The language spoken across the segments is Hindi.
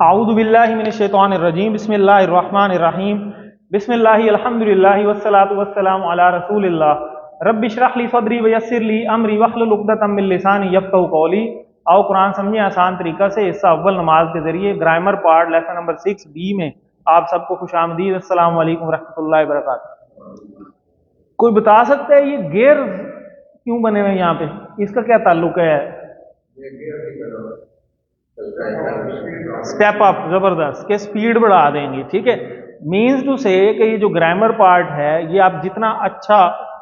आऊज़ु बिल्लाहि मिनश शैतानिर रजीम बिस्मिल्लाहिर रहमानिर रहीम बिस्मिल्लाहि अल्हम्दुलिल्लाहि वस्सलातु वस्सलामु अला रसूलिल्लाह रब्बि इश्रह ली सदरी वयस्सिर ली अमरी वहलुल उक़दतम मिन लिसानी यफ़क़हू क़ौली। आओ कुरान समझे आसान तरीका से। हिस्सा अव्वल नमाज के जरिए grammar part lesson number 6B में आप सबको खुशामदीद। अस्सलाम वालेकुम रहमतुल्लाहि व बरकातुहू। कोई बता सकता है ये गेयर क्यों बने हुए यहाँ पे, इसका क्या ताल्लुक है? स्टेप अप, जबरदस्त, के स्पीड बढ़ा देंगे। ठीक है, मीन्स टू से कि ये जो ग्रामर पार्ट है ये आप जितना अच्छा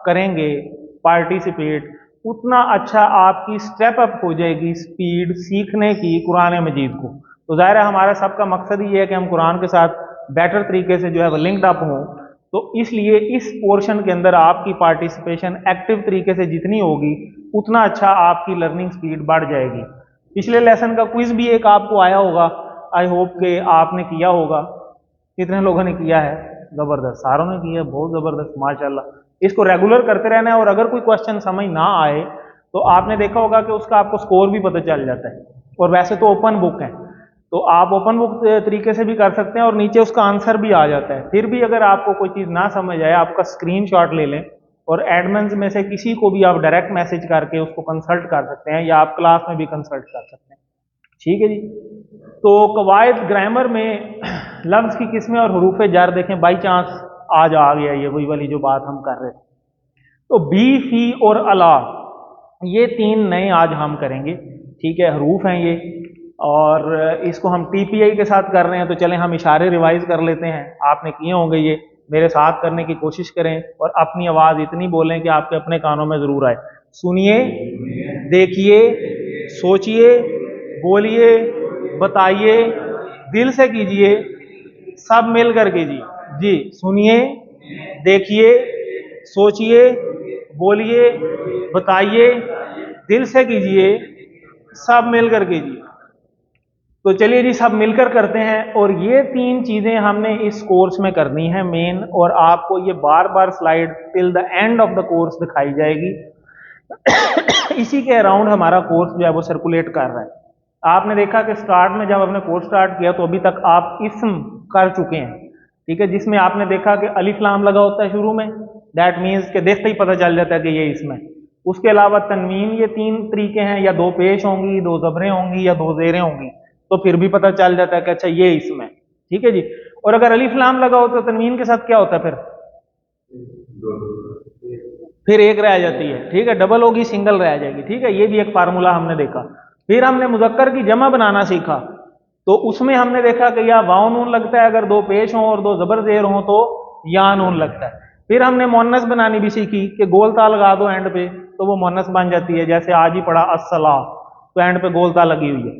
करेंगे पार्टिसिपेट, उतना अच्छा आपकी स्टेप अप हो जाएगी स्पीड सीखने की कुरान मजीद को। तो ज़ाहिर है हमारा सबका मकसद ही है कि हम कुरान के साथ बेटर तरीके से जो है वो लिंक्ड अप हों। तो इसलिए इस पोर्शन के अंदर आपकी पार्टिसिपेशन एक्टिव तरीके से जितनी होगी उतना अच्छा आपकी लर्निंग स्पीड बढ़ जाएगी। पिछले लेसन का क्विज भी एक आपको आया होगा, आई होप कि आपने किया होगा। कितने लोगों ने किया है? ज़बरदस्त, सारों ने किया, बहुत ज़बरदस्त, माशाल्लाह। इसको रेगुलर करते रहना है और अगर कोई क्वेश्चन समझ ना आए तो आपने देखा होगा कि उसका आपको स्कोर भी पता चल जाता है। और वैसे तो ओपन बुक है तो आप ओपन बुक तरीके से भी कर सकते हैं और नीचे उसका आंसर भी आ जाता है। फिर भी अगर आपको कोई चीज़ ना समझ आए, आपका स्क्रीनशॉट ले लें और एडमिन्स में से किसी को भी आप डायरेक्ट मैसेज करके उसको कंसल्ट कर सकते हैं या आप क्लास में भी कंसल्ट कर सकते हैं। ठीक है जी। तो कवायद ग्रामर में लफ्ज़ की किस्में और हरूफ जार देखें, बाई चांस आज आ गया ये वही वाली जो बात हम कर रहे थे। तो बी, फी और अला, ये तीन नए आज हम करेंगे। ठीक है, हरूफ हैं ये और इसको हम TPI के साथ कर रहे हैं। तो चलें हम इशारे रिवाइज कर लेते हैं। आपने किए होंगे, ये मेरे साथ करने की कोशिश करें और अपनी आवाज़ इतनी बोलें कि आपके अपने कानों में ज़रूर आए। सुनिए, देखिए, सोचिए, बोलिए, बताइए, दिल से कीजिए, सब मिल कर कीजिए जी। सुनिए, देखिए, सोचिए, बोलिए, बताइए, दिल से कीजिए, सब मिलकर कीजिए। तो चलिए जी, सब मिलकर करते हैं। और ये तीन चीज़ें हमने इस कोर्स में करनी है मेन, और आपको ये बार बार slide till the end of the course दिखाई जाएगी। इसी के अराउंड हमारा कोर्स जो है वो सर्कुलेट कर रहा है। आपने देखा कि स्टार्ट में जब आपने कोर्स स्टार्ट किया तो अभी तक आप इस्म कर चुके हैं। ठीक है, जिसमें आपने देखा कि अलिफ लाम लगा होता है शुरू में, दैट मीन्स के देखते ही पता चल जाता है कि ये इसम है। उसके अलावा तनवीन, ये तीन तरीके हैं, या दो पेश होंगी, दो ज़बरें होंगी या दो ज़ेरें होंगी, तो फिर भी पता चल जाता है कि अच्छा ये इसम है। ठीक है जी। और अगर अलिफ लाम लगा हो तो तनवीन के साथ क्या होता है? फिर एक रह जाती है। ठीक है, डबल होगी, सिंगल रह जाएगी। ठीक है, ये भी एक फार्मूला हमने देखा। फिर हमने मुज़क्कर की जमा बनाना सीखा, तो उसमें हमने देखा कि या वाव नून लगता है अगर दो पेश हों और दो ज़बर ज़ेर हों तो या नून लगता है। फिर हमने मोन्नस बनानी भी सीखी कि गोल ता लगा दो एंड पे तो वो मोन्नस बन जाती है। जैसे आज ही पढ़ा अस्सला, तो एंड पे गोल ता लगी हुई है,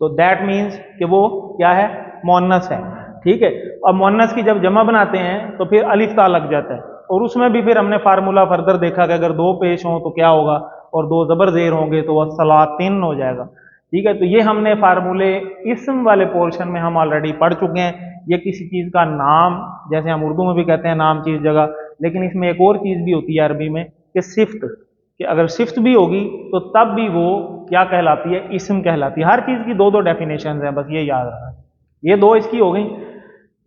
तो दैट मीन्स कि वो क्या है? मोन्नस है। ठीक है, अब मोन्नस की जब जमा बनाते हैं तो फिर अलिफ ता लग जाता है, और उसमें भी फिर हमने फार्मूला फर्दर देखा कि अगर दो पेश हों तो क्या होगा, और दो ज़बर ज़ेर होंगे तो वह सलातिन हो जाएगा। ठीक है, तो ये हमने फार्मूले इस्म वाले पोर्शन में हम ऑलरेडी पढ़ चुके हैं। ये किसी चीज़ का नाम, जैसे हम उर्दू में भी कहते हैं नाम चीज़ जगह, लेकिन इसमें एक और चीज़ भी होती है अरबी में कि सिफ्त, कि अगर सिफ्त भी होगी तो तब भी वो क्या कहलाती है? इस्म कहलाती है। हर चीज़ की दो दो डेफिनेशन हैं, बस ये याद रखना। ये दो इसकी हो गई।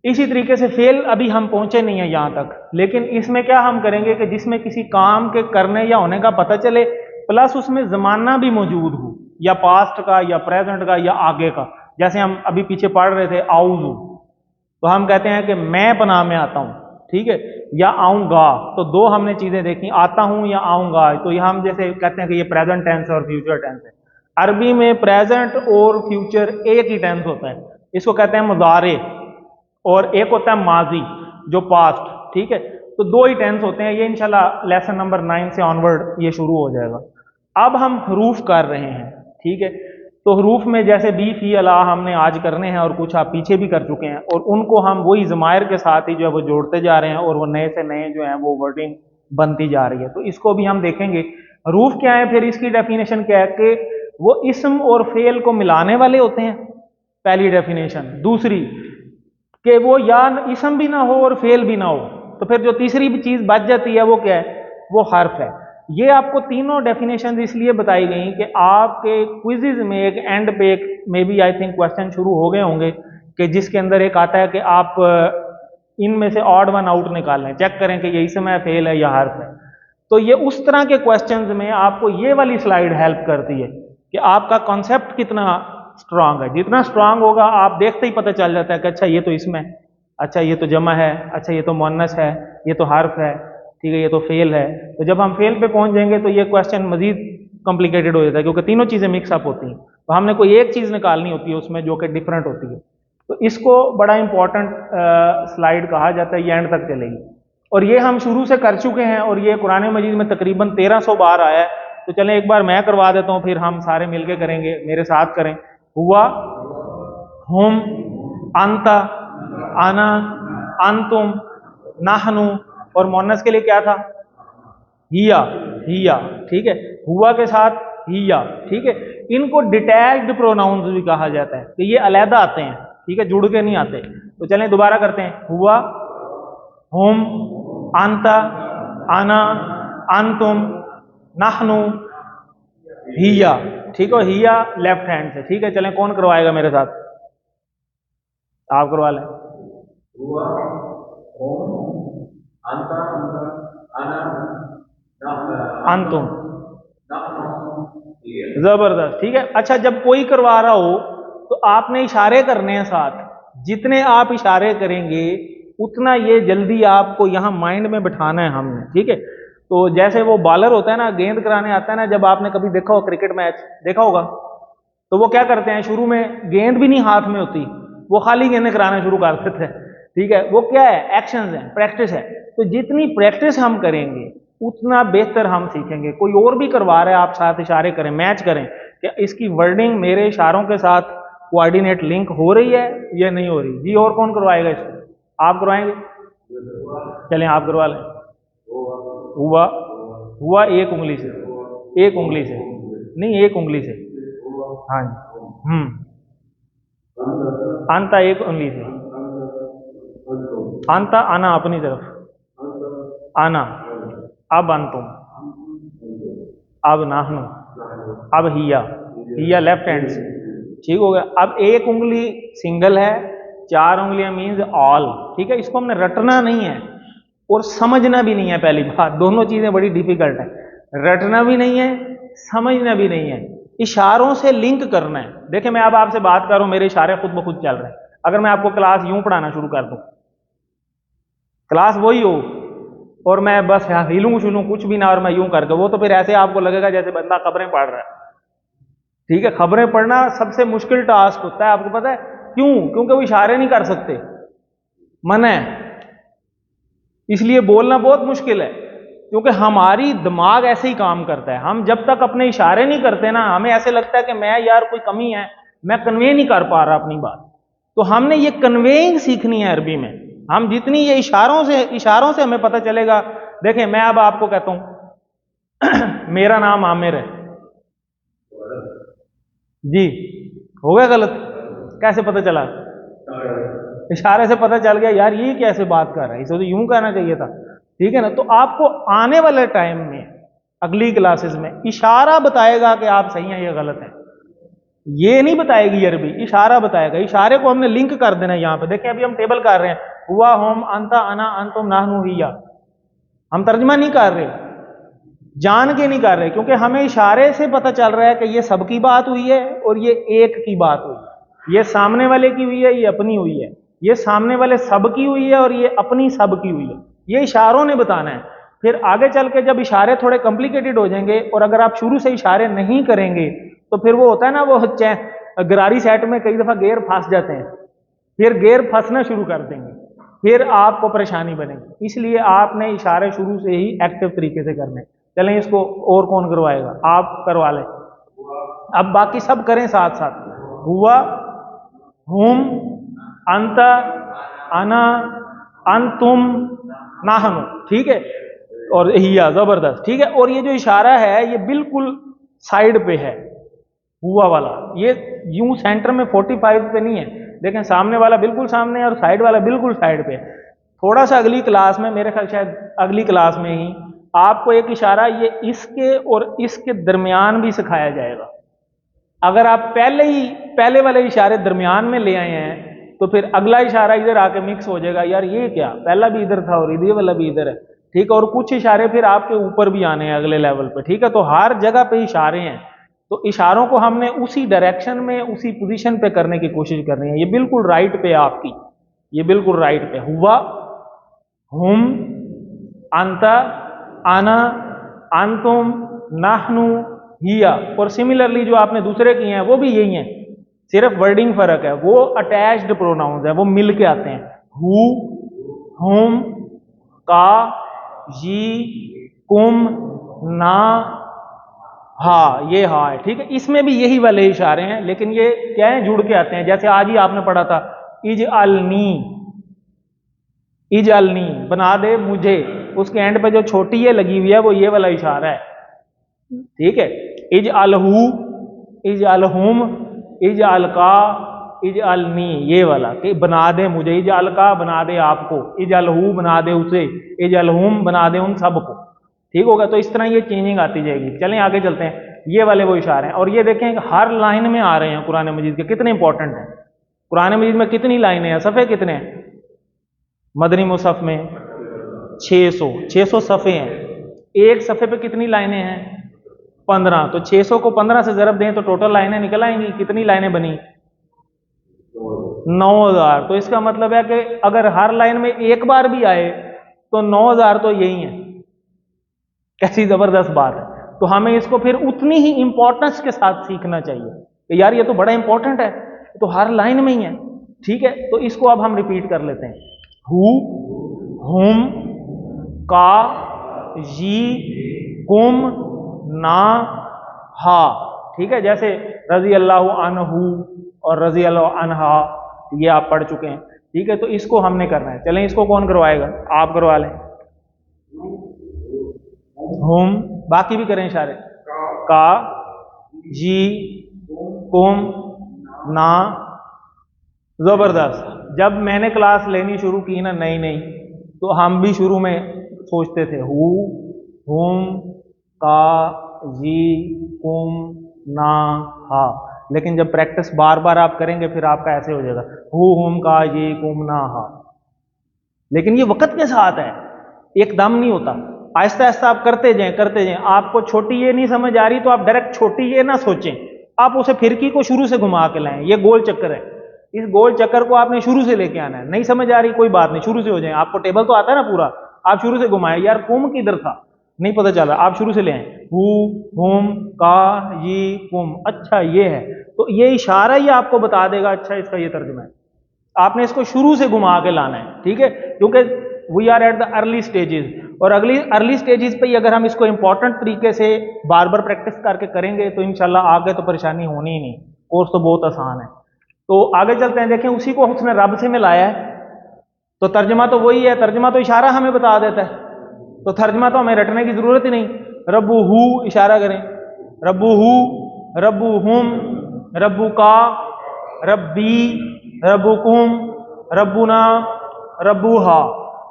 इसी तरीके से फेल अभी हम पहुंचे नहीं है यहाँ तक, लेकिन इसमें क्या हम करेंगे कि जिसमें किसी काम के करने या होने का पता चले, प्लस उसमें ज़माना भी मौजूद हो, या पास्ट का या प्रेजेंट का या आगे का। जैसे हम अभी पीछे पढ़ रहे थे आऊज़ू, तो हम कहते हैं कि मैं पनाह में आता हूँ। ठीक है, या आऊँगा, तो दो हमने चीज़ें देखी, आता हूँ या आऊँगा। तो ये हम जैसे कहते हैं कि ये प्रेजेंट टेंस और फ्यूचर टेंस है। अरबी में प्रेजेंट और फ्यूचर एक ही टेंस होता है, इसको कहते हैं मुदारे, और एक होता है माजी जो पास्ट। ठीक है, तो दो ही टेंस होते हैं। ये इंशाल्लाह लेसन नंबर 9 से ऑनवर्ड ये शुरू हो जाएगा। अब हम हरूफ कर रहे हैं। ठीक है, तो हरूफ में जैसे बी, फी, अला हमने आज करने हैं और कुछ आप पीछे भी कर चुके हैं, और उनको हम वही ज़मायर के साथ ही जो है वो जोड़ते जा रहे हैं, और वो नए से नए जो हैं वो वर्डिंग बनती जा रही है। तो इसको भी हम देखेंगे। हरूफ क्या है, फिर इसकी डेफिनेशन क्या है कि वो इस्म और फेल को मिलाने वाले होते हैं, पहली डेफिनेशन। दूसरी कि वो या इस्म भी ना हो और फेल भी ना हो। तो फिर जो तीसरी भी चीज़ बच जाती है वो क्या है? वो हर्फ है। ये आपको तीनों डेफिनेशन इसलिए बताई गई कि आपके क्विज़िज में एक एंड पे एक maybe I think question शुरू हो गए होंगे कि जिसके अंदर एक आता है कि आप इनमें से ऑड वन आउट निकालें, चेक करें कि ये इसमें है, फेल है या हर्फ है। तो ये उस तरह के क्वेश्चंस में आपको ये वाली स्लाइड हेल्प करती है कि आपका कॉन्सेप्ट कितना स्ट्रांग है। जितना स्ट्रांग होगा आप देखते ही पता चल जाता है कि अच्छा ये तो इसमें, अच्छा ये तो जमा है, अच्छा ये तो मुअन्नस है, ये तो हर्फ है, ठीक है, ये तो फेल है। तो जब हम फेल पे पहुंच जाएंगे तो ये क्वेश्चन मजीद कॉम्प्लिकेटेड हो जाता है, क्योंकि तीनों चीज़ें मिक्सअप होती हैं। तो हमने कोई एक चीज़ निकालनी होती है उसमें जो कि डिफरेंट होती है। तो इसको बड़ा इंपॉर्टेंट स्लाइड कहा जाता है, ये एंड तक चलेगी। और ये हम शुरू से कर चुके हैं और ये कुरान मजीद में तकरीबन 1300 बार आया है। तो चलें एक बार मैं करवा देता हूँ, फिर हम सारे मिलके करेंगे, मेरे साथ करें। हुआ, हुम, अंता, आना, अंतुम, नाहनु, और मोनस के लिए क्या था? हिया, हिया, ठीक है, हुआ के साथ हिया, ठीक है। इनको डिटैच्ड प्रोनाउंस भी कहा जाता है कि ये अलहदा आते हैं, ठीक है, जुड़ के नहीं आते। तो चलें दोबारा करते हैं। हुआ, हुम, अंता, आना, अंतुम, नाहनु, हिया, ठीक है। हिया लेफ्ट हैंड से, ठीक है। चलें कौन करवाएगा मेरे साथ? आप करवा लें। हुआ, अंता, आना, अंतुम, जबरदस्त, ठीक है। अच्छा, जब कोई करवा रहा हो तो आपने इशारे करने हैं साथ। जितने आप इशारे करेंगे उतना ये जल्दी आपको यहाँ माइंड में बिठाना है हमने, ठीक है। तो जैसे वो बॉलर होता है ना, गेंद कराने आता है ना, जब आपने कभी देखा हो क्रिकेट मैच देखा होगा, तो वो क्या करते हैं, शुरू में गेंद भी नहीं हाथ में होती, वो खाली गेंदें कराना शुरू कर देते हैं, ठीक है। वो क्या है? एक्शंस है, प्रैक्टिस है। तो जितनी प्रैक्टिस हम करेंगे उतना बेहतर हम सीखेंगे। कोई और भी करवा रहा है, आप साथ इशारे करें, मैच करें कि इसकी वर्डिंग मेरे इशारों के साथ कोऑर्डिनेट लिंक हो रही है या नहीं हो रही। जी, और कौन करवाएगा इसको? आप करवाएंगे? चलें आप करवा लें। हुआ, हुआ एक उंगली से, एक उंगली से नहीं, एक उंगली से, हाँ जी। अंता एक उंगली से, अंता आना अपनी तरफ, आना, अब अंतुम, अब नाहनु, अब हिया, हिया लेफ्ट हैंड से, ठीक हो गया। अब एक उंगली सिंगल है, 4 उंगलियां मीन्स ऑल, ठीक है। इसको हमने रटना नहीं है और समझना भी नहीं है। पहली बात, दोनों चीजें बड़ी डिफिकल्ट है, रटना भी नहीं है, समझना भी नहीं है, इशारों से लिंक करना है। देखिए मैं अब आपसे बात कर रहा हूं, मेरे इशारे खुद ब खुद चल रहे हैं। अगर मैं आपको क्लास यूं पढ़ाना शुरू कर दूं, क्लास वही हो और मैं बस हिलूं शुलूं कुछ भी ना और मैं यूं करके, वो तो फिर ऐसे आपको लगेगा जैसे बंदा खबरें पढ़ रहा है, ठीक है। खबरें पढ़ना सबसे मुश्किल टास्क होता है, आपको पता है क्यों? क्योंकि वो इशारे नहीं कर सकते, मना है, इसलिए बोलना बहुत मुश्किल है। क्योंकि हमारी दिमाग ऐसे ही काम करता है, हम जब तक अपने इशारे नहीं करते ना, हमें ऐसे लगता है कि मैं यार कोई कमी है, मैं कन्वे नहीं कर पा रहा अपनी बात। तो हमने ये कन्वेइंग सीखनी है अरबी में। हम जितनी ये इशारों से हमें पता चलेगा। देखें मैं अब आपको कहता हूं मेरा नाम आमिर है जी, हो गया गलत? कैसे पता चला? इशारे से पता चल गया, यार ये कैसे बात कर रहा है, इसे तो यूं कहना चाहिए था, ठीक है ना। तो आपको आने वाले टाइम में अगली क्लासेस में इशारा बताएगा कि आप सही हैं या गलत हैं, ये नहीं बताएगी अरबी, इशारा बताएगा। इशारे को हमने लिंक कर देना है। यहाँ पे देखें अभी हम टेबल कर रहे हैं, हुआ, हम, अंता, अना, अंतुम, नाहनु, हिया। हम तर्जमा नहीं कर रहे, जान के नहीं कर रहे, क्योंकि हमें इशारे से पता चल रहा है कि ये सबकी बात हुई है और ये एक की बात हुई है, ये सामने वाले की हुई है, ये अपनी हुई है, ये सामने वाले सब की हुई है और ये अपनी सब की हुई है। ये इशारों ने बताना है। फिर आगे चल के जब इशारे थोड़े कॉम्प्लिकेटेड हो जाएंगे और अगर आप शुरू से इशारे नहीं करेंगे तो फिर वो होता है ना, वो गरारी सेट में कई दफा गेयर फंस जाते हैं, फिर गेयर फंसना शुरू कर देंगे, फिर आपको परेशानी बनेगी। इसलिए आपने इशारे शुरू से ही एक्टिव तरीके से करने। चलें इसको और कौन करवाएगा? आप करवा लें। अब बाकी सब करें साथ साथ। हुआ, हुम, अंता, अना, अंतुम, नाहनु, ठीक है, और हिया, जबरदस्त, ठीक है। और ये जो इशारा है ये बिल्कुल साइड पे है, हुआ वाला, ये यूं सेंटर में 45 पे नहीं है। देखें सामने वाला बिल्कुल सामने है और साइड वाला बिल्कुल साइड पे है। थोड़ा सा अगली क्लास में, मेरे ख्याल शायद अगली क्लास में ही आपको एक इशारा ये इसके और इसके दरमियान भी सिखाया जाएगा। अगर आप पहले वाले इशारे दरमियान में ले आए हैं तो फिर अगला इशारा इधर आके मिक्स हो जाएगा, यार ये क्या, पहला भी इधर था और ये वाला भी इधर है, ठीक है। और कुछ इशारे फिर आपके ऊपर भी आने हैं अगले लेवल पे, ठीक है। तो हर जगह पे इशारे हैं, तो इशारों को हमने उसी डायरेक्शन में उसी पोजीशन पे करने की कोशिश करनी है। ये बिल्कुल राइट पे आपकी, ये बिल्कुल राइट पे, हुआ, हुम, अंत, आना, अंतुम, नाहनु, हिया। और सिमिलरली जो आपने दूसरे किए हैं वो भी यही हैं, सिर्फ वर्डिंग फर्क है, वो अटैच्ड प्रोनाउंस है, वो मिल के आते हैं। हु, हुम, का, जी, कुम, ना, हा, ये हा है, ठीक है। इसमें भी यही वाले इशारे हैं, लेकिन ये क्या है, जुड़ के आते हैं। जैसे आज ही आपने पढ़ा था, इज अलनी, इज अलनी, बना दे मुझे, उसके एंड पे जो छोटी ये लगी हुई है वो ये वाला इशारा है, ठीक है। इज अलहू, इज अलहुम, इज अलका, इज अलनी, ये वाला कि बना दे मुझे, इज अलका बना दे आपको, इज अलहू बना दे उसे, इज अलहुम बना दे उन सबको, ठीक होगा। तो इस तरह ये चेंजिंग आती जाएगी। चलें आगे चलते हैं, ये वाले वो इशारे हैं। और ये देखें हर लाइन में आ रहे हैं कुरान मजीद के, कितने इंपॉर्टेंट हैं। कुरान मजीद में कितनी लाइनें हैं, सफ़े कितने हैं मदनी मुसहफ में? 600 सफ़े हैं। एक सफ़े पे कितनी लाइनें हैं? 15। तो 600 को 15 से ज़रब दें तो टोटल लाइनें निकल आएंगी। कितनी लाइनें बनी? 9000। तो इसका मतलब है कि अगर हर लाइन में एक बार भी आए तो 9000 तो यही है। कैसी जबरदस्त बात है। तो हमें इसको फिर उतनी ही इंपॉर्टेंस के साथ सीखना चाहिए कि यार ये तो बड़ा इंपॉर्टेंट है, तो हर लाइन में ही है, ठीक है। तो इसको अब हम रिपीट कर लेते हैं, हु, हुम, का, जी, कुम, ना, हा, ठीक है। जैसे रजी अल्लाह अन्हु और रजी अल्लाह अन्हा, ये आप पढ़ चुके हैं, ठीक है। तो इसको हमने करना है। चलें इसको कौन करवाएगा? आप करवा लें। हुम, बाकी भी करें इशारे, का, जी, कुम, ना, जबरदस्त। जब मैंने क्लास लेनी शुरू की ना नई नई, तो हम भी शुरू में सोचते थे हु, हुम, का, जी, कुम, ना, हा। लेकिन जब प्रैक्टिस बार बार आप करेंगे फिर आपका ऐसे हो जाएगा, हु, हुम, का, जी, कुम, ना, हा। लेकिन ये वक्त के साथ है, एकदम नहीं होता। आहिस्ता आहिस्ता आप करते जाएं करते जाएं। आपको छोटी ये नहीं समझ आ रही तो आप डायरेक्ट छोटी ये ना सोचें, आप उसे फिरकी को शुरू से घुमा के लाएं। ये गोल चक्कर है, इस गोल चक्कर को आपने शुरू से लेके आना है। नहीं समझ आ रही कोई बात नहीं, शुरू से हो जाए। आपको टेबल तो आता है ना पूरा, आप शुरू से घुमाएं। यार कुम किधर था, नहीं पता चला, आप शुरू से ले आए, हु, हुम, का, जी, कुम, अच्छा ये है। तो ये इशारा ही आपको बता देगा अच्छा इसका ये तर्जुमा है। आपने इसको शुरू से घुमा के लाना है, ठीक है। क्योंकि we are at the early stages, और अगली अर्ली स्टेजेस पे ही अगर हम इसको इंपॉर्टेंट तरीके से बार बार प्रैक्टिस करके करेंगे तो इंशाल्लाह आगे तो परेशानी होनी ही नहीं। कोर्स तो बहुत आसान है। तो आगे चलते हैं, देखें उसी को उसने रब से मिलाया है, तो तर्जमा तो वही है। तर्जमा तो इशारा हमें बता देता है, तो तर्जमा तो हमें रटने की जरूरत ही नहीं। रब्बू हु, इशारा करें, रब्बू हु, रब्बू हुम, रब्बू का, रब्बी, रब्बुकुम, रब्बुना, रब्बुहा।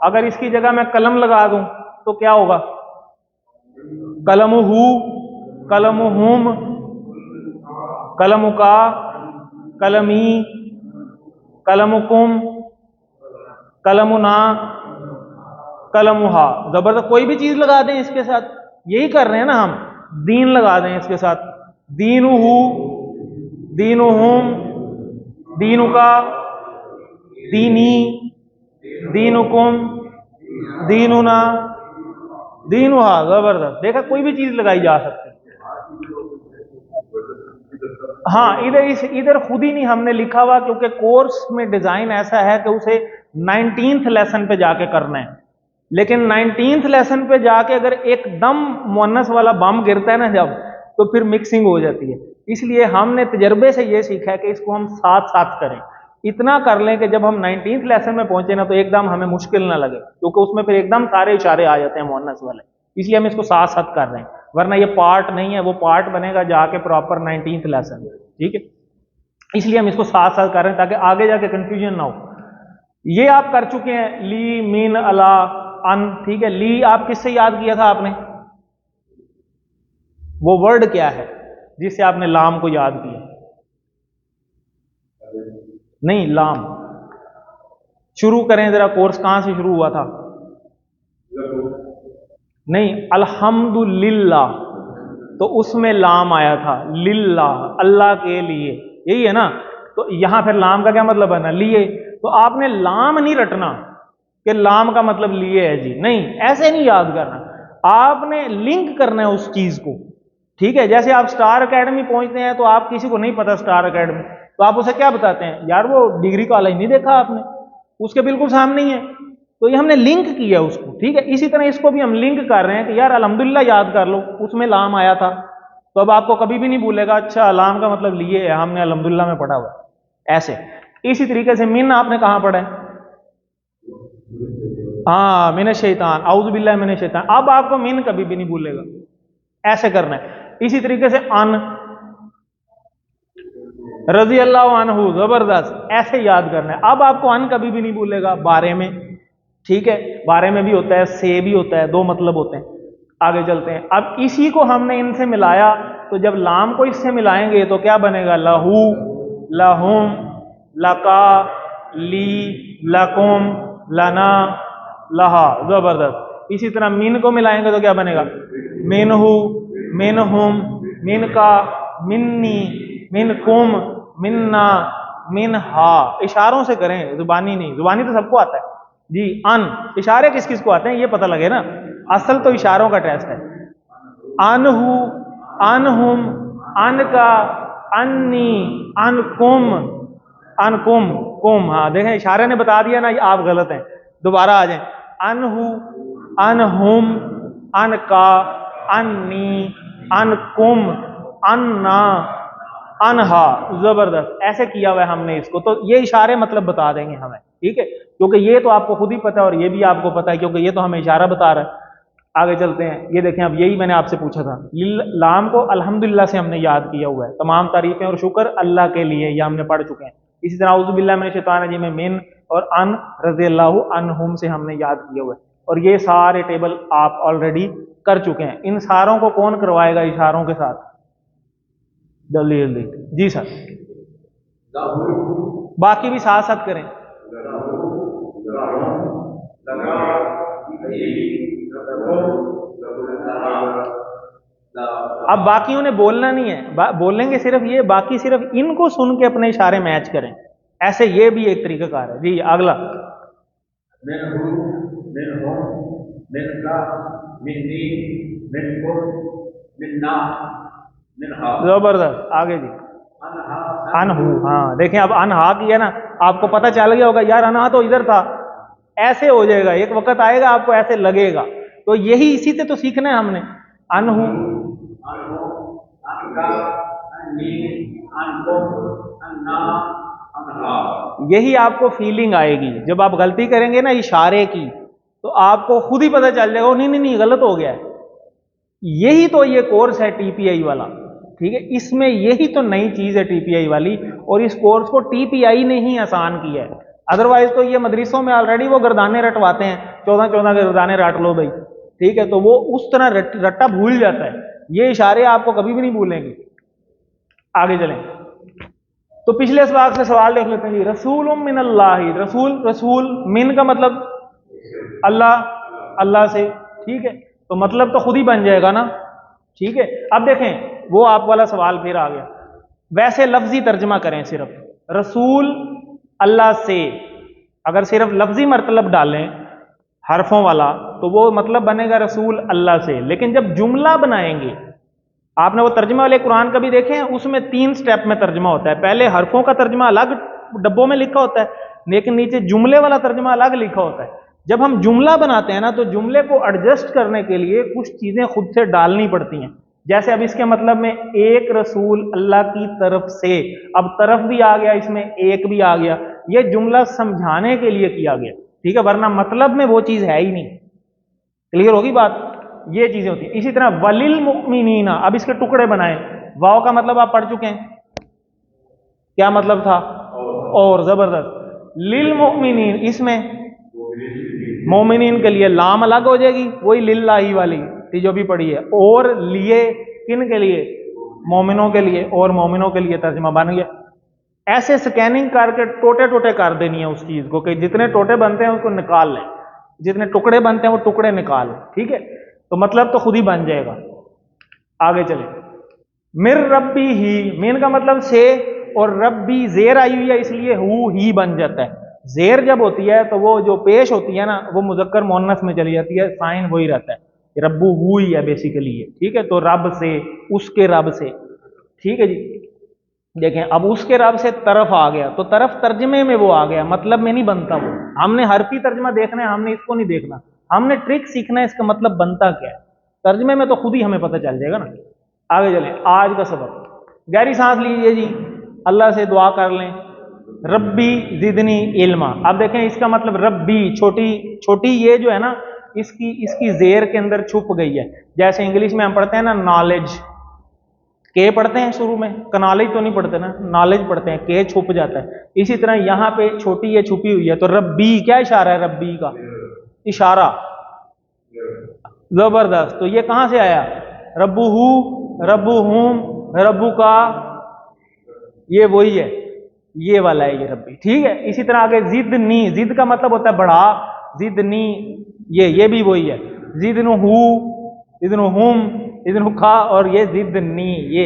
अगर इसकी जगह मैं कलम लगा दूं तो क्या होगा? कलमुहु, कलमुहुम, कलमुका, कलमी, कलमुकुम, कलमुना, कलमुहा। जबरदस्त। कोई भी चीज लगा दें इसके साथ, यही कर रहे हैं ना हम। दीन लगा दें इसके साथ, दीनुहु, दीनुहुम, दीनुका, दीनी, दीनुकुम, दीनुना, दीनुहा। जबरदस्त। देखा, कोई भी चीज लगाई जा सकती है। हाँ, इधर खुद ही नहीं हमने लिखा हुआ, क्योंकि कोर्स में डिजाइन ऐसा है कि उसे 19th लेसन पे जाके करना है। लेकिन 19th लेसन पे जाके अगर एकदम मुअन्नस वाला बम गिरता है ना जब, तो फिर मिक्सिंग हो जाती है। इसलिए हमने तजर्बे से ये सीखा है कि इसको हम साथ साथ करें। इतना कर लें कि जब हम 19th लेसन में पहुंचे ना तो एकदम हमें मुश्किल ना लगे, क्योंकि उसमें फिर एकदम सारे इशारे आ जाते हैं मुअन्नस वाले। इसलिए हम इसको साथ साथ कर रहे हैं, वरना ये पार्ट नहीं है, वो पार्ट बनेगा जाके प्रॉपर 19th लेसन में, ठीक है। इसलिए हम इसको साथ साथ कर रहे हैं ताकि आगे जाके कंफ्यूजन ना हो। ये आप कर चुके हैं, ली, मिन, अला, अन, ठीक है। ली आप किससे याद किया था आपने? वो वर्ड क्या है जिससे आपने लाम को याद किया? नहीं, लाम, शुरू करें जरा, कोर्स कहां से शुरू हुआ था? नहीं, अल्हम्दुलिल्लाह, तो उसमें लाम आया था, लिल्लाह, अल्लाह के लिए, यही है ना। तो यहां फिर लाम का क्या मतलब है ना, लिए। तो आपने लाम नहीं रटना कि लाम का मतलब लिए है जी, नहीं, ऐसे नहीं याद करना, आपने लिंक करना है उस चीज को, ठीक है। जैसे आप स्टार एकेडमी पहुंचते हैं तो आप किसी को नहीं पता स्टार एकेडमी, तो आप उसे क्या बताते हैं, यार वो डिग्री कॉलेज नहीं देखा आपने, उसके बिल्कुल सामने ही है। तो ये हमने लिंक किया उसको, ठीक है। इसी तरह इसको भी हम लिंक कर रहे हैं कि यार अल्हम्दुलिल्लाह याद कर लो, उसमें लाम आया था, तो अब आपको कभी भी नहीं भूलेगा, अच्छा लाम का मतलब लिए है, हमने अल्हम्दुलिल्लाह में पढ़ा हुआ है, ऐसे। इसी तरीके से मिन आपने कहां पढ़ा है? हाँ, मिन शैतान, औज़ु बिल्लाहि मिन शैतान। अब आपको मिन कभी भी नहीं भूलेगा, ऐसे करना है। इसी तरीके से अन, रजी अल्लाह अन्हु, जबरदस्त, ऐसे याद करना है। अब आपको अन कभी भी नहीं भूलेगा, बारे में, ठीक है, बारे में भी होता है, से भी होता है, दो मतलब होते हैं। आगे चलते हैं, अब इसी को हमने इनसे मिलाया, तो जब लाम को इससे मिलाएंगे तो क्या बनेगा, लहू, लहुम, लका, ली, लकुम, लना, लहा, जबरदस्त। इसी तरह मिन को मिलाएंगे तो क्या बनेगा, मिनहु, मिनहुम, मिनका, मिन्नी, मिनकुम, मिन्ना, मिनहा। इशारों से करें, जुबानी नहीं, जुबानी तो सबको आता है जी। अन, इशारे किस किस को आते हैं ये पता लगे ना, असल तो इशारों का टेस्ट है। अनहु, अनहुम, अनका, अन्नी, अनकुम, अनकुम, कुम। हाँ देखें, इशारे ने बता दिया ना, ये आप गलत हैं, दोबारा आ जाएं। अनहु, अनहुम, अनका, अन्नी, अनकुम, अन्ना, अनहा, जबरदस्त, ऐसे किया हुआ है हमने इसको। तो ये इशारे मतलब बता देंगे हमें, ठीक है, क्योंकि ये तो आपको खुद ही पता है और ये भी आपको पता है, क्योंकि ये तो हमें इशारा बता रहा है। आगे चलते हैं, ये देखें, अब यही मैंने आपसे पूछा था, लाम को अल्हम्दुलिल्लाह से हमने याद किया हुआ है, तमाम तारीफें और शुक्र अल्लाह के लिए, ये हमने पढ़ चुके हैं। इसी तरह औज़ु बिल्लाहि मिनश शैतानिर रजीम में मिन और अन, रज़ियल्लाहु अन्हुम से हमने याद किया हुआ है, और ये सारे टेबल आप ऑलरेडी कर चुके हैं। इन सारों को कौन करवाएगा इशारों के साथ, जल्दी जल्दी जी सर। बाकी भी साथ साथ करें। अब बाकियों ने बोलना नहीं है, बोलेंगे सिर्फ ये, बाकी सिर्फ इनको सुन के अपने इशारे मैच करें, ऐसे ये भी एक तरीकाकार है जी। अगला, मिनहु, मिनहुम, मिनका, मिन्नी, मिनकुम, मिन्ना, मिनहा। जबरदस्त, आगे जी। अनहा, अनहु, हाँ देखें, अब अनहा किया ना, आपको पता चल गया होगा यार अनहा तो इधर था, ऐसे हो जाएगा, एक वक्त आएगा आपको ऐसे लगेगा। तो यही, इसी से तो सीखना है हमने। अनहु, अनहु, अनका, अन्नी, अनकुम, अन्ना, अनहा। यही आपको फीलिंग आएगी जब आप गलती करेंगे ना इशारे की, तो आपको खुद ही पता चल जाएगा, नहीं नहीं नहीं गलत हो गया है। यही तो ये कोर्स है टीपीआई वाला, ठीक है, इसमें यही तो नई चीज है टीपीआई वाली, और इस कोर्स को टीपीआई ने ही आसान किया है। अदरवाइज तो ये मदरसों में ऑलरेडी वो गर्दाने रटवाते हैं, 14-14 गर्दाने रट लो भाई, ठीक है, तो वो उस तरह रट्टा भूल जाता है, ये इशारे आपको कभी भी नहीं भूलेंगे। आगे चलें, तो पिछले सवाल से सवाल देख लेते हैं जी। रसूल मिन अल्लाह, रसूल, रसूल, मिन का मतलब अल्लाह, अल्लाह से, ठीक है, तो मतलब तो खुद ही बन जाएगा ना, ठीक है। अब देखें, वो आप वाला सवाल फिर आ गया, वैसे लफ्जी तर्जमा करें सिर्फ, रसूल अल्लाह से, अगर सिर्फ लफ्जी मतलब डालें हरफों वाला तो वो मतलब बनेगा रसूल अल्लाह से। लेकिन जब जुमला बनाएंगे, आपने वो तर्जमा वाले कुरान का भी देखे हैं, उसमें 3 स्टेप में तर्जमा होता है। पहले हरफों का तर्जमा अलग डब्बों में लिखा होता है, लेकिन नीचे जुमले वाला तर्जमा अलग लिखा होता है। जब हम जुमला बनाते हैं ना, तो जुमले को एडजस्ट करने के लिए कुछ चीजें खुद से डालनी पड़ती हैं। जैसे अब इसके मतलब में एक रसूल अल्लाह की तरफ से, अब तरफ भी आ गया, इसमें एक भी आ गया, ये जुमला समझाने के लिए किया गया, ठीक है, वरना मतलब में वो चीज है ही नहीं। क्लियर होगी बात, ये चीजें होती हैं। इसी तरह वलिल मुमिनीना, अब इसके टुकड़े बनाए, वाव का मतलब आप पढ़ चुके हैं, क्या मतलब था, और, जबरदस्त। लिल मुमिनीन, इसमें मोमिनीन के लिए लाम अलग हो जाएगी, वही लिल्लाही वाली थी जो भी पढ़ी है, और लिए किन के लिए, मोमिनों के लिए, और मोमिनों के लिए तर्जमा बन गया। ऐसे स्कैनिंग करके टोटे टोटे कर देनी है उस चीज को कि जितने टोटे बनते हैं उसको निकाल लें, जितने टुकड़े बनते हैं वो टुकड़े निकाल लें। ठीक है, तो मतलब तो खुद ही बन जाएगा। आगे चले, मिर रब्बी ही, मीन का मतलब से, और रब्बी जेर आई हुई है इसलिए हु ही बन जाता है। जेर जब होती है तो वो जो पेश होती है ना वो मुजक्कर मोन्नस में चली जाती है, साइन वही रहता है, रब्बू हु ही है बेसिकली ये। ठीक है, तो रब से, उसके रब से। ठीक है जी, देखें अब उसके रब से तरफ आ गया तो तरफ तर्जमे में वो आ गया, मतलब में नहीं बनता वो। हमने हरफी तर्जमा देखना है, हमने इसको नहीं देखना, हमने ट्रिक सीखना है इसका मतलब बनता क्या है। तर्जमे में तो खुद ही हमें पता चल जाएगा ना। आगे चले, आज का सबक, गहरी सांस लीजिए जी, अल्लाह से दुआ कर लें, रब्बी जिदनी इल्मा। अब देखें इसका मतलब रब्बी, छोटी छोटी ये जो है ना इसकी जेर के अंदर छुप गई है। जैसे इंग्लिश में हम पढ़ते हैं ना नॉलेज, के पढ़ते हैं शुरू में, कनॉलेज तो नहीं पढ़ते ना, नॉलेज पढ़ते हैं, के छुप जाता है। इसी तरह यहां पे छोटी ये छुपी हुई है, तो रब्बी क्या इशारा है, रब्बी का इशारा, जबरदस्त। तो ये कहां से आया, रब्बुहू, रब्बुहुम, रब्बू का, ये वही है, ये वाला है ये रब्बी। ठीक है, इसी तरह आगे जिदनी, जिद का मतलब होता है बढ़ा, जिदनी ये भी वही है, जिदनुहु, जिदनुहुम, जिदनुहुखा, और ये जिदनी ये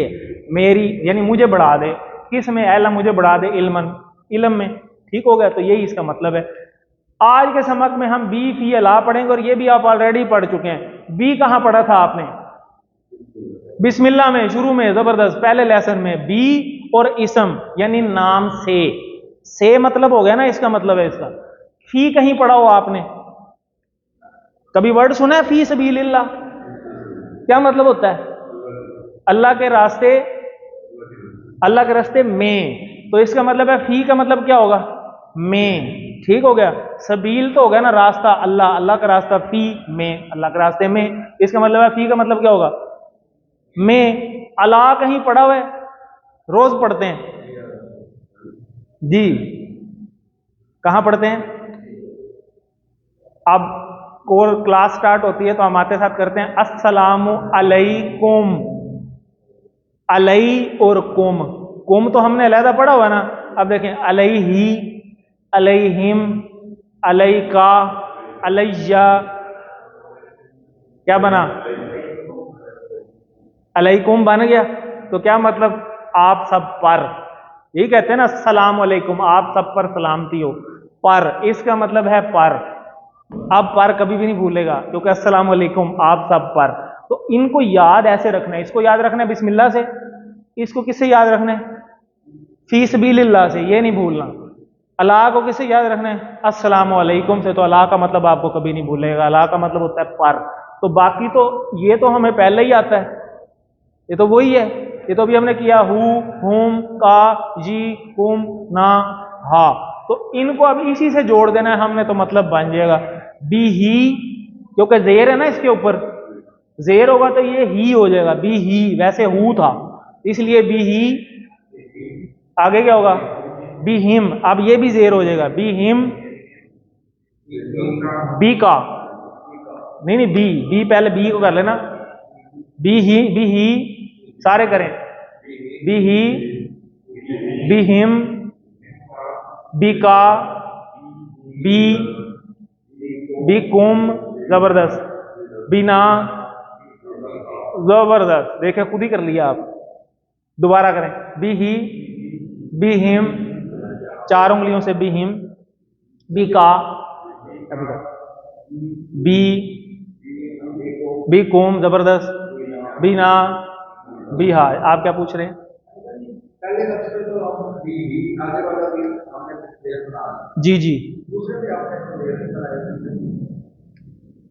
मेरी, यानी मुझे बढ़ा दे, किस में, अल्लाह मुझे बढ़ा दे, इल्मन, इल्म में। ठीक हो गया, तो यही इसका मतलब है। आज के समक में हम बी फी अला पढ़ेंगे, और ये भी आप ऑलरेडी पढ़ चुके हैं। बी कहां पढ़ा था आपने, बिस्मिल्लाह में, शुरू में, जबरदस्त, पहले लेसन में। बी और इसम यानी नाम से मतलब हो गया ना, इसका मतलब है इसका। फी कहीं पढ़ा हो आपने, कभी वर्ड सुना है फी सबीलिल्लाह, क्या मतलब होता है, अल्लाह के रास्ते, अल्लाह के रास्ते में, तो इसका मतलब है फी का मतलब क्या होगा, में। ठीक हो गया, सबील तो हो गया ना रास्ता, अल्लाह, अल्लाह का रास्ता, फी में, अल्लाह के रास्ते में, इसका मतलब है फी का मतलब क्या होगा, में। अला कहीं पढ़ा हुआ है, रोज पढ़ते हैं जी, कहां पढ़ते हैं। अब और क्लास स्टार्ट होती है तो हम आते साथ करते हैं अस्सलामु अलैकुम, अलई और कुम तो हमने अलहदा पढ़ा हुआ ना। अब देखें, अलैहि, अलैहिम, अलैका, अलैया, क्या बना, अलैकुम बन गया। तो क्या मतलब, आप सब पर, यही कहते हैं ना अस्सलाम वालेकुम, आप सब पर सलामती हो, पर, इसका मतलब है पर। अब पर कभी भी नहीं भूलेगा क्योंकि अस्सलाम वालेकुम आप सब पर। तो इनको याद ऐसे रखना है, इसको याद रखना है बिस्मिल्लाह से, इसको किससे याद रखना है, फी सबीलिल्लाह से, ये नहीं भूलना। अल्लाह को किससे याद रखना है, अस्सलाम वालेकुम से। तो अल्लाह का मतलब आपको कभी नहीं भूलेगा, अल्लाह का मतलब होता है पर। तो बाकी तो ये तो हमें पहले ही आता है, ये तो वही है, ये तो अभी हमने किया, हु, हुम, का, जी, कुम, ना, हा। तो इनको अब इसी से जोड़ देना है हमने, तो मतलब बन जाएगा बी ही, क्योंकि जेर है ना इसके ऊपर, जेर होगा तो ये ही हो जाएगा, बी ही, वैसे हु था इसलिए बी ही, आगे क्या होगा, बी हिम, अब ये भी जेर हो जाएगा, बी हिम, बी का, नहीं नहीं, बी पहले बी को कर लेना, बी ही, सारे करें, बी ही, बी हिम, बी का, बी कुम, जबरदस्त, बिना, जबरदस्त, देखे खुद ही कर लिया आप, दोबारा करें, बी ही, बी हिम, 4 उंगलियों से बी हिम, बी का, बी कुम, जबरदस्त, बिना, बिहा। आप क्या पूछ रहे हैं, पहले लफ्ज़ तो आप भी आगे वाला भी हमने क्लियर सुना, जी जी, दूसरे भी आपने क्लियर सुनाया।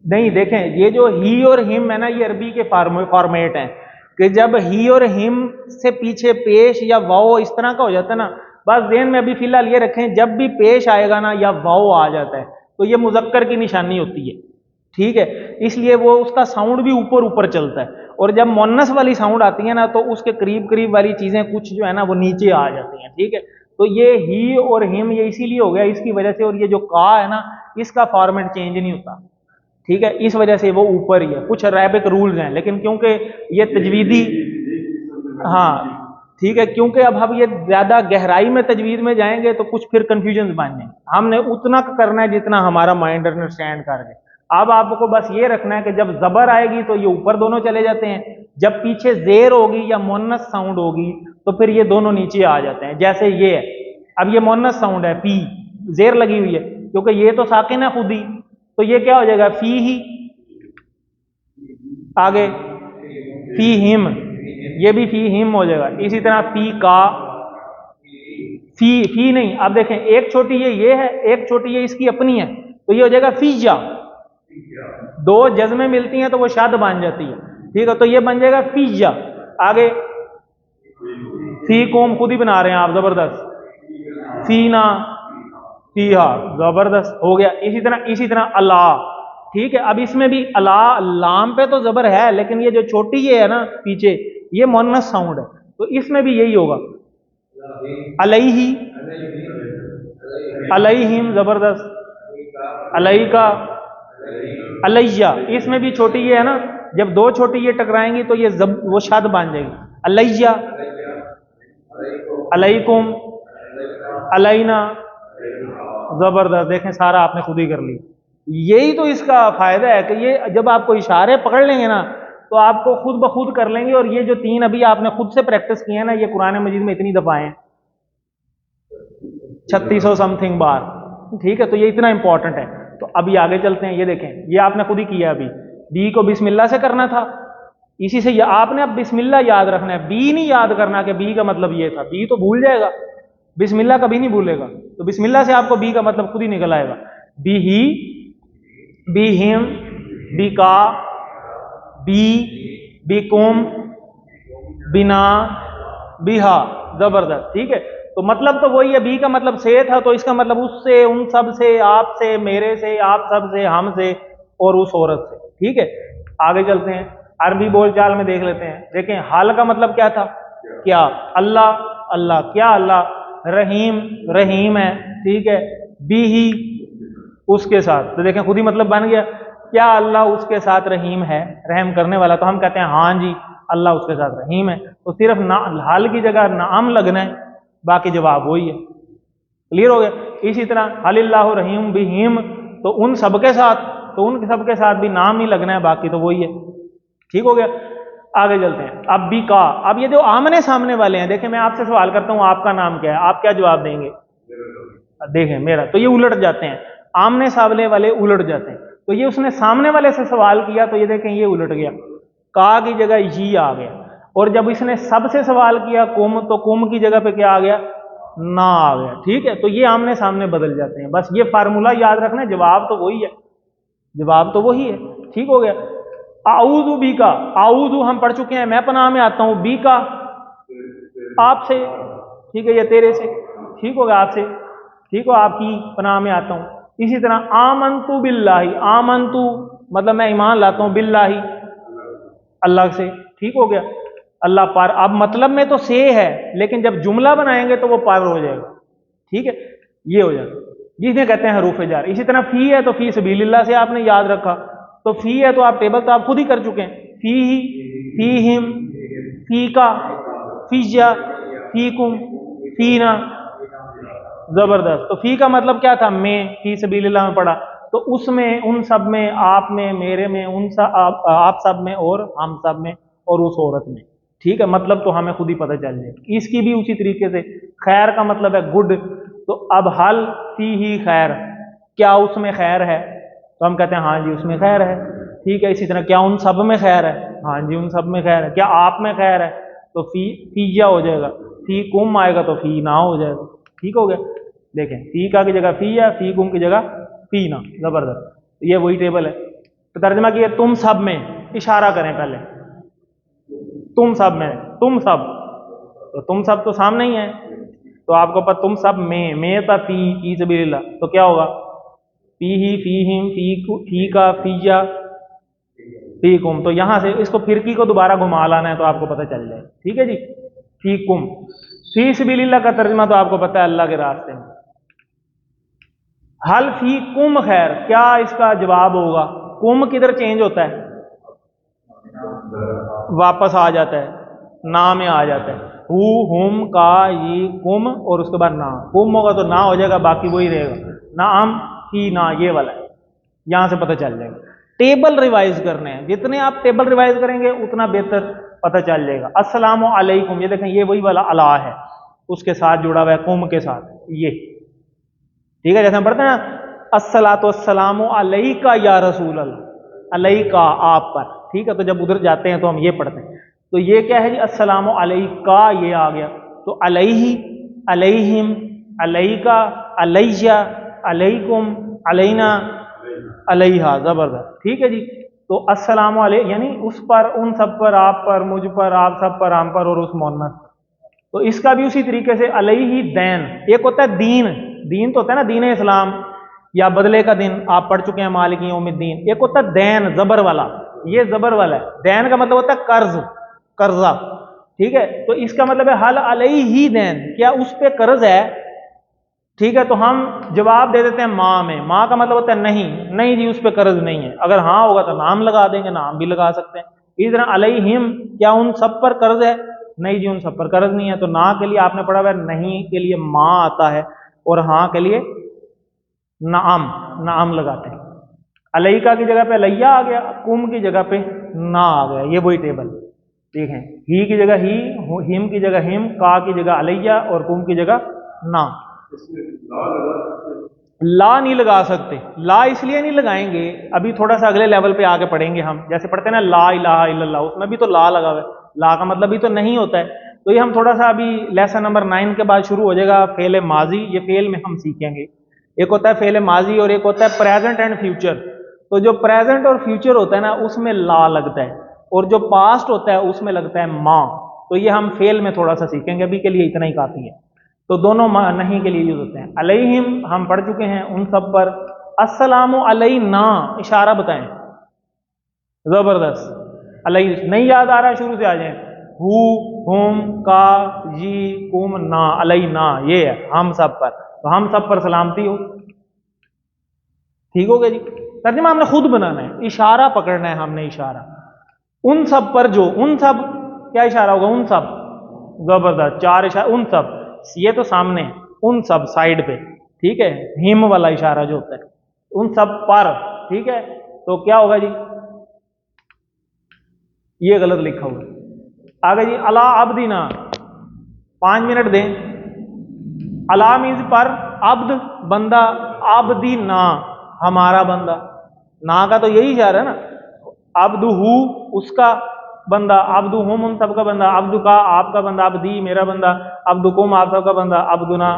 नहीं देखें, ये जो ही और हिम है ना, ये अरबी के फॉर्मेट हैं कि जब ही और हिम से पीछे पेश या वाओ इस तरह का हो जाता है ना, बस ज़हन में अभी फिलहाल ये रखें, जब भी पेश आएगा ना या वाओ आ जाता है तो ये मुजक्कर की निशानी होती है। ठीक है, इसलिए वो उसका साउंड भी ऊपर ऊपर चलता है, और जब मोन्नस वाली साउंड आती है ना तो उसके करीब करीब वाली चीजें कुछ जो है ना वो नीचे आ जाती हैं। ठीक है, तो ये ही और हिम ये इसीलिए हो गया इसकी वजह से, और ये जो का है ना इसका फॉर्मेट चेंज नहीं होता। ठीक है, इस वजह से वो ऊपर ही है, कुछ अरेबिक रूल्स हैं, लेकिन क्योंकि ये तजवीदी, हाँ ठीक है, क्योंकि अब हम ये ज्यादा गहराई में तजवीज में जाएंगे तो कुछ फिर कंफ्यूजन बन जाएंगे। हमने उतना करना है जितना हमारा माइंड अंडरस्टैंड कर ले। अब आपको बस ये रखना है कि जब जबर आएगी तो ये ऊपर दोनों चले जाते हैं, जब पीछे जेर होगी या मोन्नस साउंड होगी तो फिर ये दोनों नीचे आ जाते हैं। जैसे ये है, अब ये मोन्नस साउंड है, फी जेर लगी हुई है, क्योंकि ये तो साकिन है खुद ही, तो ये क्या हो जाएगा, फी ही। आगे फी हिम, ये भी फी हिम हो जाएगा। इसी तरह फी का, फी नहीं, अब देखें एक छोटी ये है, एक छोटी ये इसकी अपनी है, तो ये हो जाएगा फीजा। दो जज्में मिलती हैं तो वो शाद बन जाती है, ठीक है, तो ये बन जाएगा फीजा। आगे फी कोम खुद ही बना रहे हैं आप, जबरदस्त। फीना, फीहा, जबरदस्त हो गया। इसी तरह अल्लाह, ठीक है। अब इसमें भी अल्लाह, लाम पे तो जबर है, लेकिन ये जो छोटी ये है ना पीछे, ये मुन्नस साउंड है, तो इसमें भी यही होगा, अलैहि, अलैहिम, जबरदस्त। अलैका, अलैया, इसमें भी छोटी ये है ना, जब दो छोटी ये टकराएंगी तो ये वो शाद बन जाएगी, अलैया, अलैकुम, अलैना, जबरदस्त। देखें सारा आपने खुद ही कर ली। यही तो इसका फायदा है कि ये जब आपको इशारे पकड़ लेंगे ना तो आपको खुद ब खुद कर लेंगे। और ये जो तीन अभी आपने खुद से प्रैक्टिस किए हैं ना, ये कुरान मजीद में इतनी दफा हैं, 3600 समथिंग बार, ठीक है, तो ये इतना इंपॉर्टेंट है। तो अभी आगे चलते हैं। ये देखें, ये आपने खुद ही किया, अभी बी को बिस्मिल्लाह से करना था, इसी से आपने अब बिस्मिल्लाह याद रखना है, बी नहीं याद करना कि बी का मतलब ये था, बी तो भूल जाएगा, बिस्मिल्लाह कभी नहीं भूलेगा। तो बिस्मिल्लाह से आपको बी का मतलब खुद ही निकल आएगा, बी ही, बी हिम, बी का, बी कुम, बिना, बिहा, जबरदस्त, ठीक है। तो मतलब तो वही है, बी का मतलब से था, तो इसका मतलब उससे, उन सब से, आपसे, मेरे से, आप सब से, हम से और उस औरत से, ठीक है। आगे चलते हैं, अरबी बोलचाल में देख लेते हैं। देखें हाल का मतलब क्या था, क्या, अल्लाह, अल्लाह, क्या अल्लाह, रहीम, रहीम है, ठीक है, बी ही, उसके साथ, तो देखें खुद ही मतलब बन गया, क्या अल्लाह उसके साथ रहीम है, रहम करने वाला। तो हम कहते हैं हाँ जी अल्लाह उसके साथ रहीम है, तो सिर्फ ना हाल की जगह नाम लगना है, बाकी जवाब वही है। क्लियर हो गया। इसी तरह हलिल्लाहु रहीम बिहिम, तो उन सबके साथ, तो उन सबके साथ भी नाम ही लगना है, बाकी तो वही है, ठीक हो गया। आगे चलते हैं। अब भी का, अब ये जो आमने सामने वाले हैं, देखें मैं आपसे सवाल करता हूं आपका नाम क्या है, आप क्या जवाब देंगे, देखें मेरा, तो ये उलट जाते हैं, आमने सामने वाले उलट जाते हैं। तो ये उसने सामने वाले से सवाल किया तो ये देखें ये उलट गया, का की जगह जी आ गया। और जब इसने सबसे सवाल किया कुम, तो कुम की जगह पे क्या आ गया, ना आ गया, ठीक है। तो ये आमने सामने बदल जाते हैं, बस ये फार्मूला याद रखना, जवाब तो वही है, जवाब तो वही है, ठीक हो गया। आऊदु बी का, आऊदु हम पढ़ चुके हैं, मैं पनाह में आता हूं, बी का आपसे, ठीक है, ये तेरे से, ठीक हो गया, आपसे, ठीक हो, आपकी पनाह में आता हूं। इसी तरह आमनतु बिल्लाही, आमनतु मतलब मैं ईमान लाता हूं, बिल्लाही अल्लाह से, ठीक हो गया, अल्लाह पर। अब मतलब में तो से है, लेकिन जब जुमला बनाएंगे तो वो पर हो जाएगा, ठीक है, ये हो जाएगा, जिसे कहते हैं हरूफ जार। इसी तरह फी है तो फी सबीलिल्लाह से आपने याद रखा, तो फी है तो आप टेबल तो आप खुद ही कर चुके हैं, फी ही, फी हिम, फी का, फीजा, फी कुम, फीना, जबरदस्त। तो फी का मतलब क्या था, मैं, फी सबीलिल्लाह में पढ़ा, तो उसमें, उन सब में, आप में, मेरे में, उन सब, आप सब में और हम सब में और उस औरत में, ठीक है। मतलब तो हमें खुद ही पता चल जाए। इसकी भी उसी तरीके से, खैर का मतलब है गुड, तो अब हल फी ही खैर, क्या उसमें खैर है, तो हम कहते हैं हाँ जी उसमें खैर है, ठीक है। इसी तरह क्या उन सब में खैर है, हाँ जी उन सब में खैर है। क्या आप में खैर है, तो फीजा हो जाएगा, फी कुम आएगा तो फी ना हो जाएगा, ठीक हो गया। देखें फी का की जगह फी है, फी कुम की जगह फी ना, जबरदस्त। ये वही टेबल है। तो तर्जमा किया, तुम सब में, इशारा करें पहले, तुम सब में, तुम सब, तो तुम सब तो सामने ही है, तो आपको पता, तुम सब में था फी सबीलिल्लाह, तो क्या होगा, फी ही, फी हिम, फी का, फीजा, फी कुम। तो यहां से इसको फिरकी को दोबारा घुमा लाना है तो आपको पता चल जाए, ठीक है जी। फी कुम, फी सबीलिल्लाह का तर्जमा तो आपको पता है अल्लाह के रास्ते में। हल फी कुम खैर, क्या इसका जवाब होगा, कुम किधर चेंज होता है, वापस आ जाता है, ना में आ जाता है, हु, हुम, का, ये, कुम और उसके बाद ना। कुम होगा तो ना हो जाएगा, बाकी वही रहेगा। नाम, ही, ना, ये वाला है, यहां से पता चल जाएगा। टेबल रिवाइज करने हैं, जितने आप टेबल रिवाइज करेंगे उतना बेहतर पता चल जाएगा। अस्सलामु अलैकुम, ये देखें ये वही वाला अला है, उसके साथ जुड़ा हुआ है कुम के साथ, ये ठीक है। जैसे हम पढ़ते हैं ना अस्सलातु वस्सलामु अलैका या रसूल अल्लाह, अलैका आप पर, ठीक है। तो जब उधर जाते हैं तो हम ये पढ़ते हैं। तो ये क्या है जी, अस्सलामु अलैका, ये आ गया। तो अलैहि, अलैहिम, अलैका, अलैया, अलैकुम, अलैना, अलैहा, जबरदस्त, ठीक है जी। तो अस्सलामु अलैहि यानी उस पर, उन सब पर, आप पर, मुझ पर, आप सब पर, हम पर और उस मोहम्मद पर। तो इसका भी उसी तरीके से अलैहि दैन, एक होता है दीन, दीन तो होता है ना दीन इस्लाम या बदले का दिन, आप पढ़ चुके हैं मालिक यौमिद्दीन। एक होता है दैन, जबर वाला, ये जबर वाला है। दैन का मतलब होता है कर्ज, कर्जा, ठीक है। तो इसका मतलब है हल अलैहि दैन, क्या उस पे कर्ज है, ठीक है। तो हम जवाब दे देते हैं माँ में, माँ का मतलब होता है नहीं, नहीं जी उस पर कर्ज नहीं है। अगर हाँ होगा तो नाम लगा देंगे, नाम भी लगा सकते हैं। इस तरह अलैहिम, क्या उन सब पर कर्ज है, नहीं जी उन सब पर कर्ज नहीं है। तो ना के लिए आपने पढ़ा हुआ है, नहीं के लिए माँ आता है और हाँ के लिए नाम, नाम लगाते हैं। अलैका की जगह पे अलैया आ गया, कुम की जगह पे ना आ गया, ये वही टेबल, ठीक है। ही की जगह ही, हिम की जगह हिम, का की जगह अलैया और कुम की जगह ना। ला नहीं लगा सकते, ला इसलिए नहीं लगाएंगे, अभी थोड़ा सा अगले लेवल पे आके पढ़ेंगे हम। जैसे पढ़ते हैं ना ला इलाहा इल्लल्लाह, उसमें भी तो ला लगा हुआ है, ला का मतलब भी तो नहीं होता है। तो ये हम थोड़ा सा अभी लेसन नंबर 9 के बाद शुरू हो जाएगा फेल माजी, ये फेल में हम सीखेंगे। एक होता है फेल माजी और एक होता है प्रेजेंट एंड फ्यूचर। तो जो प्रेजेंट और फ्यूचर होता है ना उसमें ला लगता है, और जो पास्ट होता है उसमें लगता है माँ। तो ये हम फेल में थोड़ा सा सीखेंगे, अभी के लिए इतना ही काफी है। तो दोनों नहीं के लिए यूज होते हैं। अलैहिम हम पढ़ चुके हैं, उन सब पर। अस्सलामु अलैना, इशारा बताएं, जबरदस्त। अलै नहीं याद आ रहा, शुरू से आ जाए। हु, हुम, का, जी, कुम, ना, अलैना, ये है हम सब पर। तो हम सब पर सलामती हो, ठीक हो गया जी। तर्जुमा हमने खुद बनाना है, इशारा पकड़ना है हमने, इशारा उन सब पर, जो उन सब, क्या इशारा होगा, उन सब, जबरदस्त, चार इशारा, उन सब, ये तो सामने है, उन सब साइड पे, ठीक है। हिम वाला इशारा जो होता है, उन सब पर, ठीक है। तो क्या होगा जी, ये गलत लिखा हुआ। आगे जी, अला अब्दिना, 5 मिनट दें। अला मीन्स पर, अब्द बंदा, अब्दी ना हमारा बंदा। ना का तो यही इशारा है ना, अब्दु हु उसका बंदा, अब्दु हुम उन सबका बंदा, अब्दु का आपका बंदा, अब्दी मेरा बंदा, अब्दु कुम आप सबका बंदा, अब्दुना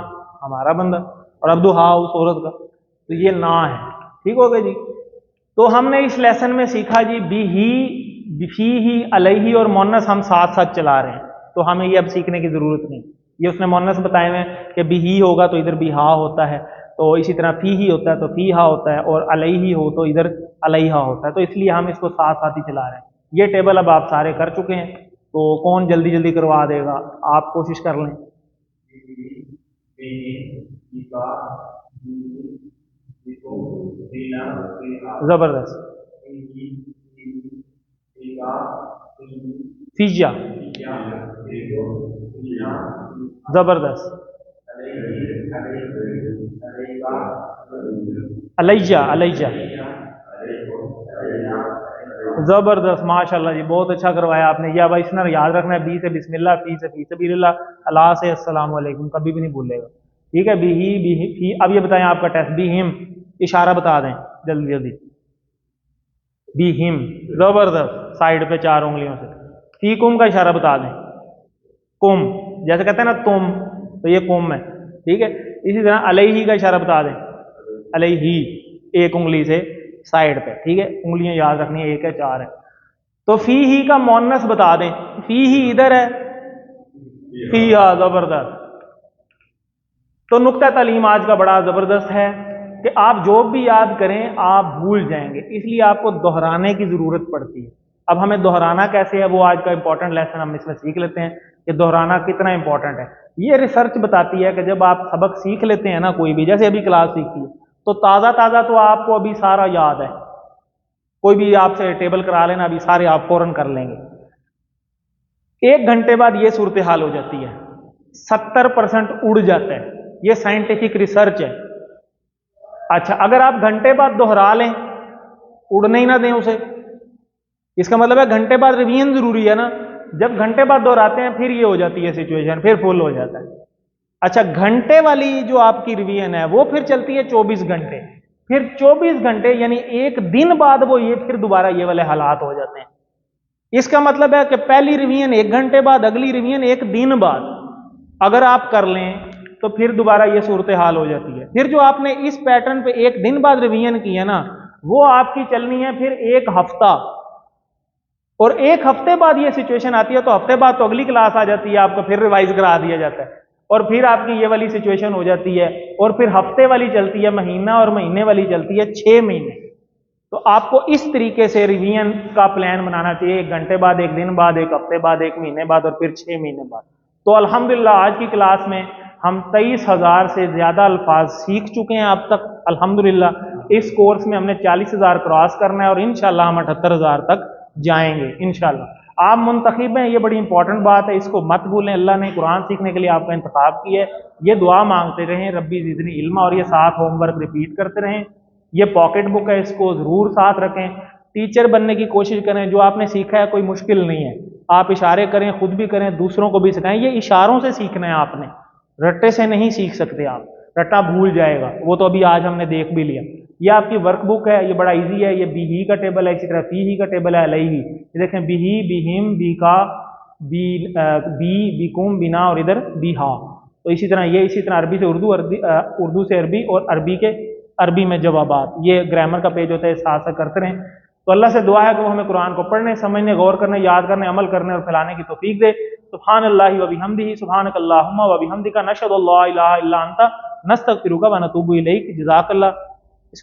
हमारा बंदा, और अब्दु हा उस औरत का। तो ये ना है, ठीक हो गया जी। तो हमने इस लेसन में सीखा जी बी ही, अलैहि और मोनस हम साथ साथ चला रहे हैं। तो हमें ये अब सीखने की जरूरत नहीं, ये उसने मोनस बताए हुए कि बी ही होगा तो इधर बी हा होता है, तो इसी तरह फी ही होता है तो फी हा होता है, और अलैहि हो तो इधर अलैहा होता है। तो इसलिए हम इसको साथ साथ ही चला रहे हैं। ये टेबल अब आप सारे कर चुके हैं, तो कौन जल्दी जल्दी करवा देगा, आप कोशिश कर लें। जबरदस्त, फिजा, जबरदस्त, अलैया, अलैया, जबरदस्त, माशाल्लाह जी, बहुत अच्छा करवाया आपने। या भाई इसने याद रखना है, बी से बिस्मिल्लाह, फी से फी सबिलिल्लाह, अला से अस्सलाम वालेकुम, कभी भी नहीं भूलेगा, ठीक है। बी ही फी। अब ये बताएं आपका टेस्ट, बी हिम, इशारा बता दें जल्दी जल्दी। बी हिम, जबरदस्त, साइड पे 4 उंगलियों से। फी कुम का इशारा बता दें, कुम, जैसे कहते हैं ना तुम, तो ये कुम है, ठीक है। इसी तरह अलैहि का इशारा बता दें, अलैहि, 1 उंगली से साइड पे, ठीक है। उंगलियां याद रखनी है, 1 है 4 है। तो फी ही का मोनस बता दें, फी ही इधर है, फी हा, जबरदस्त। तो नुक्ता तालीम आज का बड़ा जबरदस्त है कि आप जो भी याद करें आप भूल जाएंगे, इसलिए आपको दोहराने की जरूरत पड़ती है। अब हमें दोहराना कैसे है, वो आज का इंपॉर्टेंट लेसन हम इसमें सीख लेते हैं कि दोहराना कितना इंपॉर्टेंट है। ये रिसर्च बताती है कि जब आप सबक सीख लेते हैं ना, कोई भी, जैसे अभी क्लास सीखी है, तो ताज़ा ताज़ा तो आपको अभी सारा याद है, कोई भी आपसे टेबल करा लेना, अभी सारे आप फौरन कर लेंगे। 1 घंटे बाद ये सूरत हाल हो जाती है, 70% उड़ जाता है। ये साइंटिफिक रिसर्च है। अच्छा, अगर आप घंटे बाद दोहरा लें, उड़ने ही ना दें उसे, इसका मतलब है घंटे बाद रिवीजन जरूरी है ना। जब घंटे बाद दोहराते हैं फिर ये हो जाती है सिचुएशन, फिर फुल हो जाता है। अच्छा, घंटे वाली जो आपकी रिवीजन है वो फिर चलती है 24 घंटे, फिर 24 घंटे यानी 1 दिन बाद वो ये फिर दोबारा ये वाले हालात हो जाते हैं। इसका मतलब है कि पहली रिवीजन 1 घंटे बाद, अगली रिवीजन 1 दिन बाद अगर आप कर लें तो फिर दोबारा ये सूरत हाल हो जाती है। फिर जो आपने इस पैटर्न पे 1 दिन बाद रिवीजन की है ना, वो आपकी चलनी है फिर 1 हफ्ता, और 1 हफ्ते बाद ये सिचुएशन आती है, तो हफ्ते बाद तो अगली क्लास आ जाती है, आपको फिर रिवाइज करा दिया जाता है, और फिर आपकी ये वाली सिचुएशन हो जाती है, और फिर हफ्ते वाली चलती है महीना, और महीने वाली चलती है 6 महीने। तो आपको इस तरीके से रिवीजन का प्लान बनाना चाहिए, 1 घंटे बाद, 1 दिन बाद, 1 हफ्ते बाद, 1 महीने बाद, और फिर 6 महीने बाद। तो अल्हम्दुलिल्लाह आज की क्लास में हम 23,000 से ज़्यादा अल्फाज सीख चुके हैं अब तक अल्हम्दुलिल्लाह। इस कोर्स में हमने 40,000 क्रॉस करना है, और इंशाल्लाह हम 78,000 तक जाएंगे इंशाल्लाह। आप मुंतखब हैं, ये बड़ी इंपॉर्टेंट बात है, इसको मत भूलें। अल्लाह ने कुरान सीखने के लिए आपका इंतखाब किया है। ये दुआ मांगते रहें, रब्बी ज़िदनी इल्मा, और ये साथ होमवर्क रिपीट करते रहें। ये पॉकेट बुक है, इसको ज़रूर साथ रखें। टीचर बनने की कोशिश करें, जो आपने सीखा है कोई मुश्किल नहीं है, आप इशारे करें, खुद भी करें, दूसरों को भी सिखाएं। ये इशारों से सीखना है आपने, रट्टे से नहीं सीख सकते आप, रट्टा भूल जाएगा, वो तो अभी आज हमने देख भी लिया। ये आपकी वर्कबुक है, ये बड़ा इजी है। ये बी ही का टेबल है, इसी तरह फी ही का टेबल है, अलई ही। ये देखें, बी ही, बी हिम, बी का, बी, बीकुम, बिना, और इधर बी हा। तो इसी तरह ये, इसी तरह अरबी से उर्दू, उर्दू से अरबी, और अरबी के अरबी में जवाबात। ये ग्रामर का पेज होता है, साथ साथ करते रहें। तो अल्लाह से दुआ है कि वो हमें कुरान को पढ़ने, समझने, गौर करने, याद करने, अमल करने और फैलाने की तौफीक दे। सुब्हानल्लाहि व बिहम्दिही, सुब्हानकल्लाहुम्मा व बिहम्दिका, नशहदु अल्ला इलाहा इल्ला अंता, नस्तगफिरुका व नतूबु इलैक। जज़ाकल्लाह।